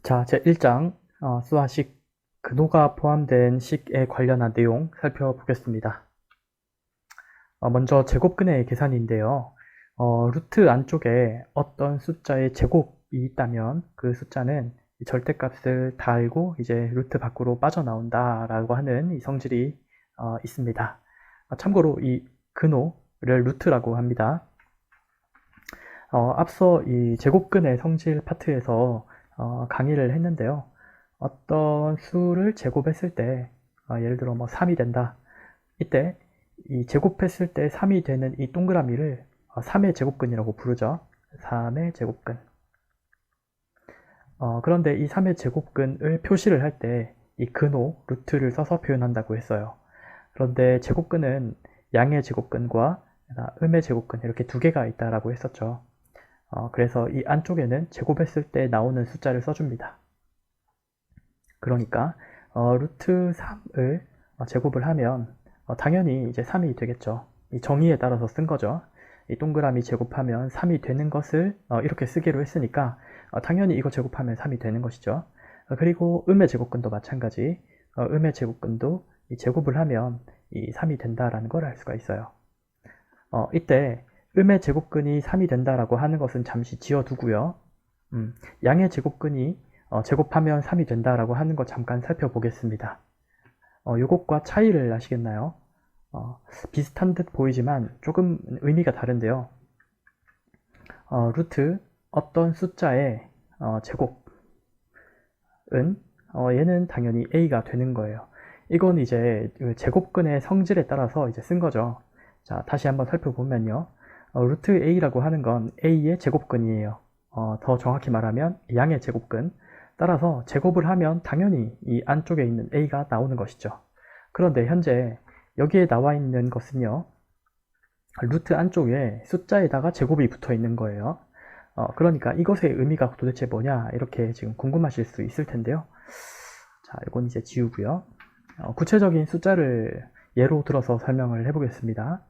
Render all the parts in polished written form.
자, 제1장 수화식 근호가 포함된 식에 관련한 내용 살펴보겠습니다. 먼저 제곱근의 계산인데요. 루트 안쪽에 어떤 숫자의 제곱이 있다면 그 숫자는 절대값을 다 알고 이제 루트 밖으로 빠져나온다 라고 하는 이 성질이 있습니다. 참고로 이 근호를 루트라고 합니다. 앞서 이 제곱근의 성질 파트에서 강의를 했는데요. 어떤 수를 제곱했을 때 예를 들어 뭐 3이 된다. 이때 이 제곱했을 때 3이 되는 이 동그라미를 3의 제곱근이라고 부르죠. 3의 제곱근. 그런데 이 3의 제곱근을 표시를 할 때 이 근호, 루트를 써서 표현한다고 했어요. 그런데 제곱근은 양의 제곱근과 음의 제곱근 이렇게 두 개가 있다라고 했었죠. 그래서 이 안쪽에는 제곱했을 때 나오는 숫자를 써줍니다. 그러니까 루트 3을 제곱을 하면 당연히 이제 3이 되겠죠. 이 정의에 따라서 쓴 거죠. 이 동그라미 제곱하면 3이 되는 것을 이렇게 쓰기로 했으니까 당연히 이거 제곱하면 3이 되는 것이죠. 그리고 음의 제곱근도 마찬가지. 음의 제곱근도 이 제곱을 하면 이 3이 된다라는 걸 알 수가 있어요. 이때 음의 제곱근이 3이 된다라고 하는 것은 잠시 지워두고요. 양의 제곱근이 제곱하면 3이 된다라고 하는 거 잠깐 살펴보겠습니다. 요것과 차이를 아시겠나요? 비슷한 듯 보이지만 조금 의미가 다른데요. 루트 어떤 숫자의 제곱은 얘는 당연히 a가 되는 거예요. 이건 이제 제곱근의 성질에 따라서 이제 쓴 거죠. 자, 다시 한번 살펴보면요. 루트 a라고 하는 건 a의 제곱근이에요. 더 정확히 말하면 양의 제곱근. 따라서 제곱을 하면 당연히 이 안쪽에 있는 a가 나오는 것이죠. 그런데 현재 여기에 나와 있는 것은요. 루트 안쪽에 숫자에다가 제곱이 붙어 있는 거예요. 그러니까 이것의 의미가 도대체 뭐냐 이렇게 지금 궁금하실 수 있을 텐데요. 자, 이건 이제 지우고요. 구체적인 숫자를 예로 들어서 설명을 해보겠습니다.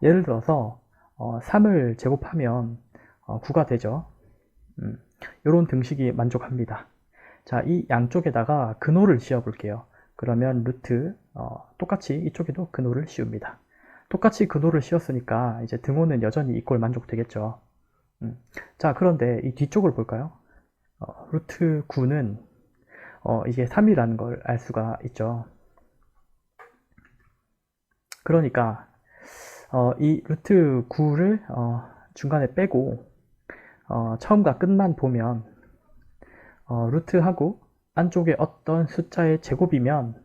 예를 들어서 3을 제곱하면 9가 되죠. 이런 등식이 만족합니다. 자, 이 양쪽에다가 근호를 씌워 볼게요. 그러면 루트 똑같이 이쪽에도 근호를 씌웁니다. 똑같이 근호를 씌웠으니까 이제 등호는 여전히 이꼴 만족되겠죠. 자, 그런데 이 뒤쪽을 볼까요? 루트 9는 이게 3이라는 걸 알 수가 있죠. 그러니까 이 루트 9를 중간에 빼고 처음과 끝만 보면 루트하고 안쪽에 어떤 숫자의 제곱이면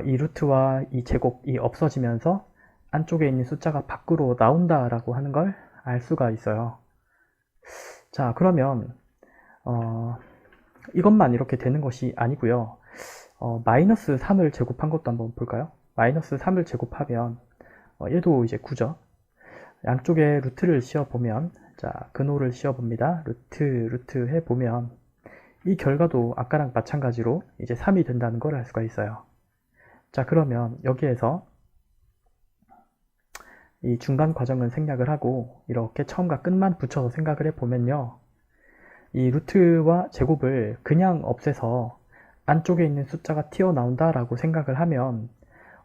이 루트와 이 제곱이 없어지면서 안쪽에 있는 숫자가 밖으로 나온다라고 하는 걸 알 수가 있어요. 자, 그러면 이것만 이렇게 되는 것이 아니고요. 마이너스 3을 제곱한 것도 한번 볼까요? 마이너스 3을 제곱하면 얘도 이제 9죠. 양쪽에 루트를 씌워보면 자, 근호를 씌워봅니다. 루트 해보면 이 결과도 아까랑 마찬가지로 이제 3이 된다는 걸 알 수가 있어요. 자, 그러면 여기에서 이 중간 과정은 생략을 하고 이렇게 처음과 끝만 붙여서 생각을 해보면요. 이 루트와 제곱을 그냥 없애서 안쪽에 있는 숫자가 튀어나온다 라고 생각을 하면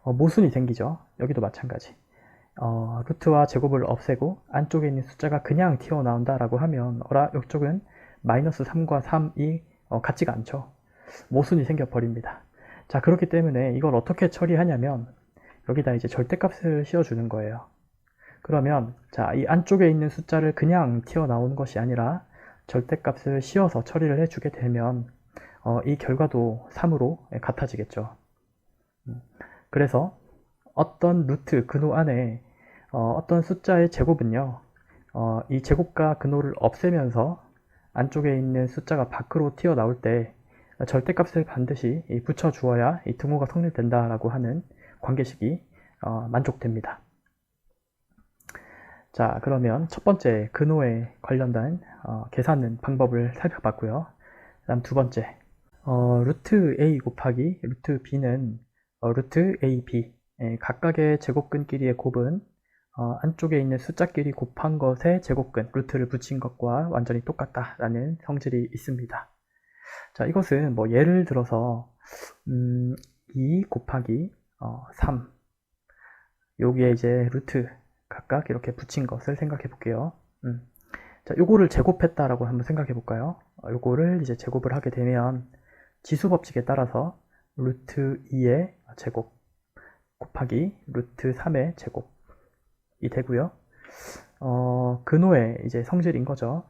모순이 생기죠. 여기도 마찬가지. 루트와 제곱을 없애고 안쪽에 있는 숫자가 그냥 튀어나온다 라고 하면 이쪽은 마이너스 3과 3이 같지가 않죠. 모순이 생겨버립니다. 자, 그렇기 때문에 이걸 어떻게 처리하냐면 여기다 이제 절대값을 씌워주는 거예요. 그러면 자, 이 안쪽에 있는 숫자를 그냥 튀어나오는 것이 아니라 절대값을 씌워서 처리를 해주게 되면 이 결과도 3으로 같아지겠죠. 그래서 어떤 루트 근호 안에 어떤 숫자의 제곱은요, 이 제곱과 근호를 없애면서 안쪽에 있는 숫자가 밖으로 튀어나올 때 절대값을 반드시 붙여주어야 이 등호가 성립된다라고 하는 관계식이 만족됩니다. 자, 그러면 첫 번째 근호에 관련된 계산 방법을 살펴봤고요. 다음 두 번째, 루트 a 곱하기 루트 b는 루트 ab 각각의 제곱근끼리의 곱은 안쪽에 있는 숫자끼리 곱한 것의 제곱근, 루트를 붙인 것과 완전히 똑같다라는 성질이 있습니다. 자, 이것은 뭐 예를 들어서 2 곱하기 3 여기에 이제 루트 각각 이렇게 붙인 것을 생각해 볼게요. 자, 요거를 제곱했다라고 한번 생각해 볼까요? 요거를 이제 제곱을 하게 되면 지수 법칙에 따라서 루트 2의 제곱 곱하기 루트 3의 제곱이 되고요. 근호의 이제 성질인 거죠.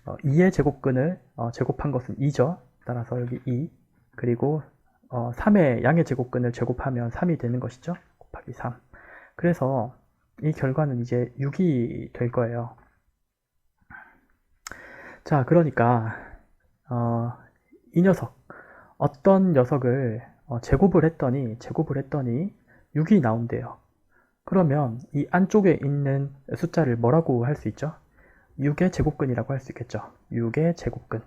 2의 제곱근을 제곱한 것은 2죠. 따라서 여기 2 그리고 3의 양의 제곱근을 제곱하면 3이 되는 것이죠. 곱하기 3. 그래서 이 결과는 이제 6이 될 거예요. 자, 그러니까 이 녀석 어떤 녀석을 제곱을 했더니 6이 나온대요. 그러면 이 안쪽에 있는 숫자를 뭐라고 할 수 있죠? 6의 제곱근이라고 할 수 있겠죠. 6의 제곱근.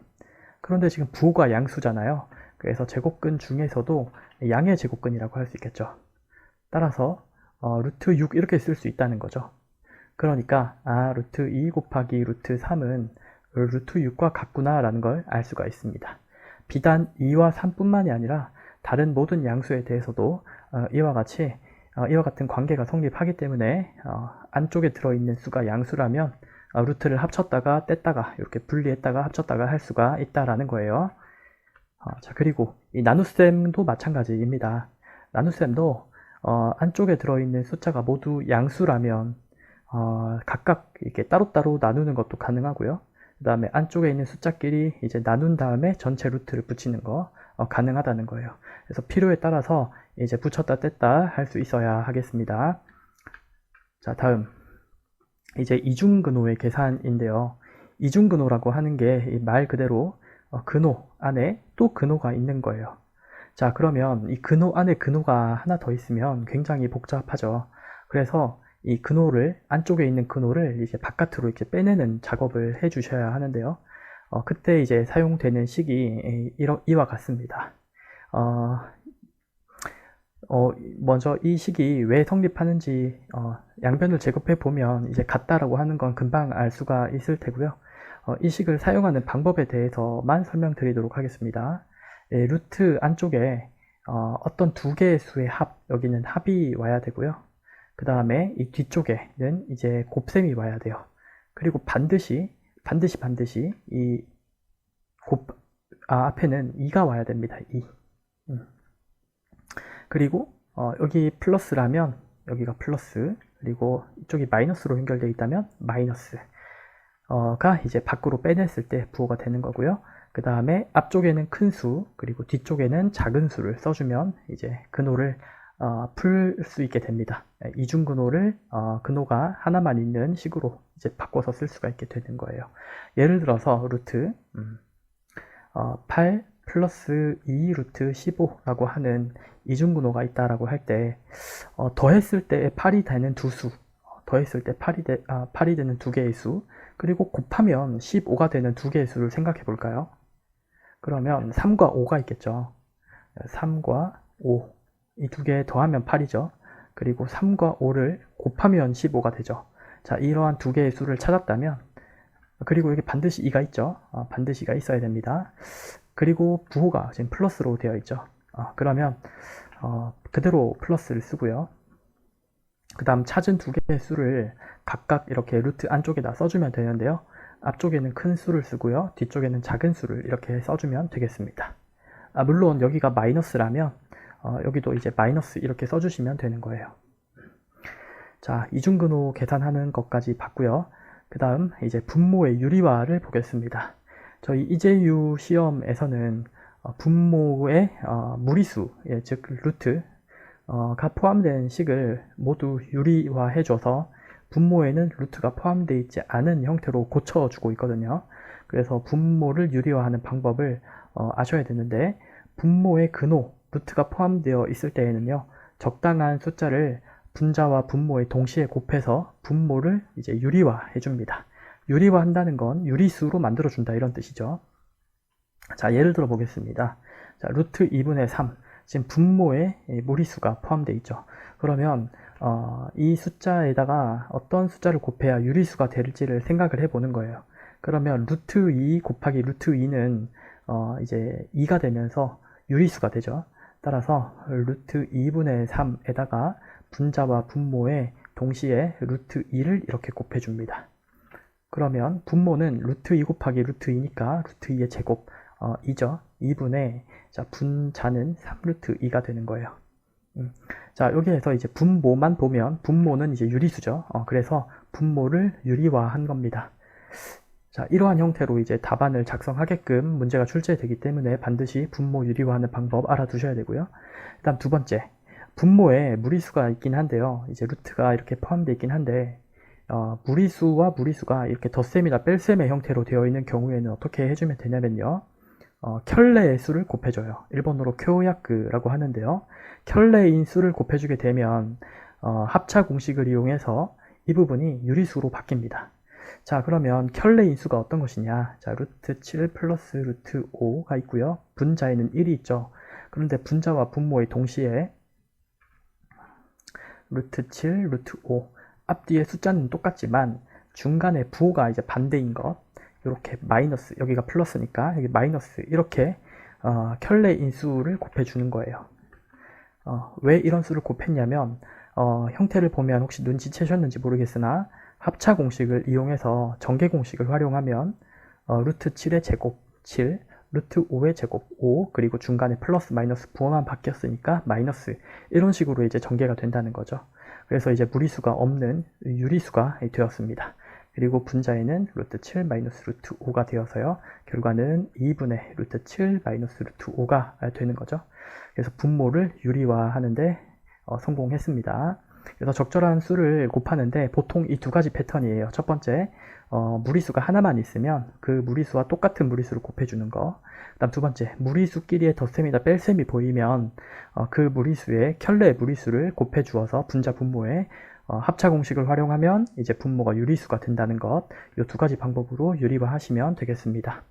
그런데 지금 부호가 양수잖아요. 그래서 제곱근 중에서도 양의 제곱근이라고 할 수 있겠죠. 따라서 루트 6 이렇게 쓸 수 있다는 거죠. 그러니까 루트 2 곱하기 루트 3은 루트 6과 같구나 라는 걸 알 수가 있습니다. 비단 2와 3뿐만이 아니라 다른 모든 양수에 대해서도 이와 같은 관계가 성립하기 때문에 안쪽에 들어있는 수가 양수라면 루트를 합쳤다가 뗐다가 이렇게 분리했다가 합쳤다가 할 수가 있다라는 거예요. 자, 그리고 이 나눗셈도 마찬가지입니다. 나눗셈도 안쪽에 들어있는 숫자가 모두 양수라면 각각 이렇게 따로따로 나누는 것도 가능하고요. 그 다음에 안쪽에 있는 숫자끼리 이제 나눈 다음에 전체 루트를 붙이는 거 가능하다는 거예요. 그래서 필요에 따라서 이제 붙였다 뗐다 할 수 있어야 하겠습니다. 자, 다음 이제 이중근호의 계산인데요. 이중근호라고 하는 게 말 그대로 근호 안에 또 근호가 있는 거예요. 자, 그러면 이 근호 안에 근호가 하나 더 있으면 굉장히 복잡하죠. 그래서 이 근호를 안쪽에 있는 근호를 이제 바깥으로 이렇게 빼내는 작업을 해 주셔야 하는데요. 그때 이제 사용되는 식이 이와 같습니다. 먼저 이 식이 왜 성립하는지 양변을 제곱해 보면 이제 같다라고 하는 건 금방 알 수가 있을 테고요. 이 식을 사용하는 방법에 대해서만 설명드리도록 하겠습니다. 루트 안쪽에 어떤 두 개의 수의 합, 여기는 합이 와야 되고요. 그 다음에 이 뒤쪽에는 이제 곱셈이 와야 돼요. 그리고 반드시 이 앞에는 2가 와야 됩니다. 2. 그리고 여기 플러스라면 여기가 플러스, 그리고 이쪽이 마이너스로 연결되어 있다면 마이너스가 이제 밖으로 빼냈을 때 부호가 되는 거고요. 그 다음에 앞쪽에는 큰 수, 그리고 뒤쪽에는 작은 수를 써주면 이제 근호를 풀 수 있게 됩니다. 이중근호를 근호가 하나만 있는 식으로 이제 바꿔서 쓸 수가 있게 되는 거예요. 예를 들어서 루트 8 플러스 2 루트 15라고 하는 이중근호가 있다라고 할 때 더했을 때 8이 되는 두 수, 더했을 때 8이 되는 두 개의 수, 그리고 곱하면 15가 되는 두 개의 수를 생각해 볼까요? 그러면 3과 5가 있겠죠. 3과 5, 이 두 개 더하면 8이죠. 그리고 3과 5를 곱하면 15가 되죠. 자, 이러한 두 개의 수를 찾았다면, 그리고 여기 반드시 2가 있죠. 반드시 2가 있어야 됩니다. 그리고 부호가 지금 플러스로 되어 있죠. 그러면 그대로 플러스를 쓰고요. 그 다음 찾은 두 개의 수를 각각 이렇게 루트 안쪽에다 써주면 되는데요. 앞쪽에는 큰 수를 쓰고요. 뒤쪽에는 작은 수를 이렇게 써주면 되겠습니다. 물론 여기가 마이너스라면 여기도 이제 마이너스 이렇게 써주시면 되는 거예요. 자, 이중근호 계산하는 것까지 봤고요. 그 다음 이제 분모의 유리화를 보겠습니다. 저희 이재유 시험에서는 분모의 무리수, 즉 루트가 포함된 식을 모두 유리화해 줘서 분모에는 루트가 포함되어 있지 않은 형태로 고쳐주고 있거든요. 그래서 분모를 유리화하는 방법을 아셔야 되는데, 분모의 근호, 루트가 포함되어 있을 때에는요, 적당한 숫자를 분자와 분모에 동시에 곱해서 분모를 이제 유리화해 줍니다. 유리화한다는 건 유리수로 만들어준다 이런 뜻이죠. 자, 예를 들어 보겠습니다. 자, 루트 2분의 3, 지금 분모에 무리수가 포함되어 있죠. 그러면 이 숫자에다가 어떤 숫자를 곱해야 유리수가 될지를 생각을 해보는 거예요. 그러면 루트 2 곱하기 루트 2는 이제 2가 되면서 유리수가 되죠. 따라서 루트 2분의 3에다가 분자와 분모에 동시에 루트 2를 이렇게 곱해줍니다. 그러면 분모는 루트 2 곱하기 루트 2니까 루트 2의 제곱 2죠. 2분의 자, 분자는 3루트 2가 되는 거예요. 자, 여기에서 이제 분모만 보면 분모는 이제 유리수죠. 그래서 분모를 유리화한 겁니다. 자, 이러한 형태로 이제 답안을 작성하게끔 문제가 출제되기 때문에 반드시 분모 유리화하는 방법 알아두셔야 되고요. 일단 두 번째, 분모에 무리수가 있긴 한데요. 이제 루트가 이렇게 포함되어 있긴 한데 무리수와 무리수가 이렇게 덧셈이나 뺄셈의 형태로 되어 있는 경우에는 어떻게 해주면 되냐면요. 켤레의 수를 곱해줘요. 일본어로 쿄야크라고 하는데요. 켤레인 수를 곱해주게 되면 합차 공식을 이용해서 이 부분이 유리수로 바뀝니다. 자, 그러면 켤레인 수가 어떤 것이냐? 자, 루트 7 플러스 루트 5가 있고요. 분자에는 1이 있죠. 그런데 분자와 분모의 동시에 루트 7, 루트 5 앞뒤의 숫자는 똑같지만 중간에 부호가 이제 반대인 것, 이렇게 마이너스, 여기가 플러스니까 여기 마이너스, 이렇게 켤레 인수를 곱해주는 거예요. 왜 이런 수를 곱했냐면 형태를 보면 혹시 눈치채셨는지 모르겠으나 합차 공식을 이용해서 전개 공식을 활용하면 루트 7의 제곱 7, 루트 5의 제곱 5, 그리고 중간에 플러스 마이너스 부호만 바뀌었으니까 마이너스, 이런 식으로 이제 전개가 된다는 거죠. 그래서 이제 무리수가 없는 유리수가 되었습니다. 그리고 분자에는 루트 7 마이너스 루트 5가 되어서요. 결과는 2분의 루트 7 마이너스 루트 5가 되는 거죠. 그래서 분모를 유리화하는데 성공했습니다. 그래서 적절한 수를 곱하는데 보통 이 두 가지 패턴이에요. 첫 번째, 무리수가 하나만 있으면 그 무리수와 똑같은 무리수를 곱해주는 거. 그다음 두 번째, 무리수끼리의 덧셈이나 뺄셈이 보이면 그 무리수의 켤레 무리수를 곱해주어서 분자 분모에 합차 공식을 활용하면 이제 분모가 유리수가 된다는 것, 이 두 가지 방법으로 유리화 하시면 되겠습니다.